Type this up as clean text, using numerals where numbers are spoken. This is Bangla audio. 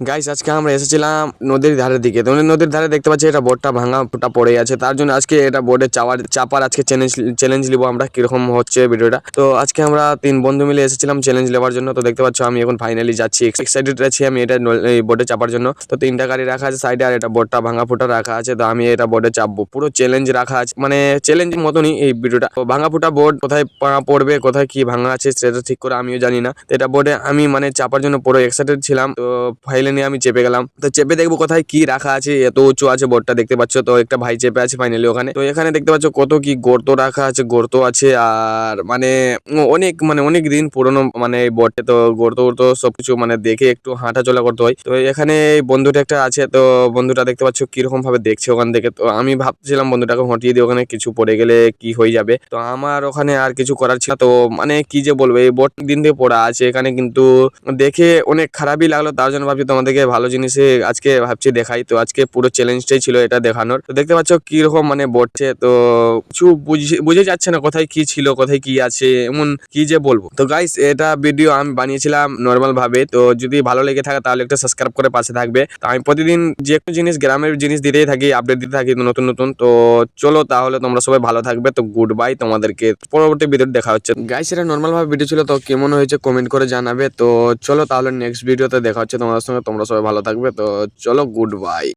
গাইস আজকে আমরা এসেছিলাম নদীর ধারের দিকে। তো নদীর ধারে দেখতে পাচ্ছি এটা বোটটা ভাঙা ফুটা পড়ে আছে, তার জন্য আজকে এটা বোটে চাপার আজকে চ্যালেঞ্জ নিবো আমরা কিরকম হচ্ছে ভিডিওটা। তো আজকে আমরা 3 বন্ধু মিলে এসেছিলাম চ্যালেঞ্জ নেওয়ার জন্য। তো দেখতে পাচ্ছ আমি এখন ফাইনালি যাচ্ছি, এক্সাইটেড আছি আমি এটা এই বোটে চাপার জন্য। তো 3টা গাড়ি রাখা আছে সাইডে, আর এটা বোটটা ভাঙা ফুটা রাখা আছে। তো আমি এটা বোটে চাপবো, পুরো চ্যালেঞ্জ রাখা আছে, মানে চ্যালেঞ্জ মতনই এই ভিডিওটা। তো ভাঙা ফুটা বোট কোথায় পড়বে, কোথায় কি ভাঙা আছে সেটা ঠিক করে আমিও জানি না। তো এটা বোটে আমি মানে চাপার জন্য পুরো এক্সাইটেড ছিলাম। তো ফাইলে নিয়ে আমি চেপে গেলাম। তো চেপে দেখবো কোথায় কি রাখা আছে, এত উঁচু আছে বোটটা দেখতে পাচ্ছ। তো একটা ভাই চেপে আছে ফাইনালি ওখানে। তো এখানে দেখতে পাচ্ছ কত কি গর্ত রাখা আছে, গর্ত আছে আর অনেক দিন পুরনো মানে এই বোটে। তো গর্ত সবকিছু মানে দেখে একটু হাঁটা চলা করতে হয়। তো এখানে এই বন্ধুটা একটা আছে, তো বন্ধুটা দেখতে পাচ্ছ কিরকম ভাবে দেখছে ওখান থেকে। তো আমি ভাবছিলাম বন্ধুটাকে হটিয়ে দিয়ে ওখানে কিছু পড়ে গেলে কি হয়ে যাবে। তো আমার ওখানে আর কিছু করার ছিল না। তো মানে কি যে বলবো, এই বোট দিন থেকে পড়া আছে এখানে, কিন্তু দেখে অনেক খারাপই লাগলো। তার জন্য ভাবছি তোমাদেরকে ভালো জিনিসে আজকে ভাবছি দেখাই। তো আজকে পুরো চ্যালেঞ্জটাই ছিল এটা দেখানোর। তো দেখতে পাচ্ছ কিরকম মানে বটছে। তো কিছু বুঝে যাচ্ছে না কোথায় কি ছিল, কোথায় কি আছে, এমন কি যে বলবো। তো গাইস এটা ভিডিও আমি বানিয়েছিলাম নর্মাল ভাবে। তো যদি ভালো লেগে থাকে তাহলে একটা সাবস্ক্রাইব করে পাশে থাকবে। তো আমি প্রতিদিন যে কোনো জিনিস গ্রামের জিনিস দিতেই থাকি, আপডেট দিতে থাকি নতুন নতুন। তো চলো তাহলে তোমরা সবাই ভালো থাকবে। তো গুড বাই, তোমাদেরকে পরবর্তী ভিডিও দেখা হচ্ছে। গাইস এটা নর্মাল ভাবে ভিডিও ছিল, তো কেমন হয়েছে কমেন্ট করে জানাবে। তো চলো তাহলে নেক্সট ভিডিওতে দেখা হচ্ছে তোমাদের সঙ্গে। তোমরা সবাই ভালো থাকবে। তো চলো গুড বাই।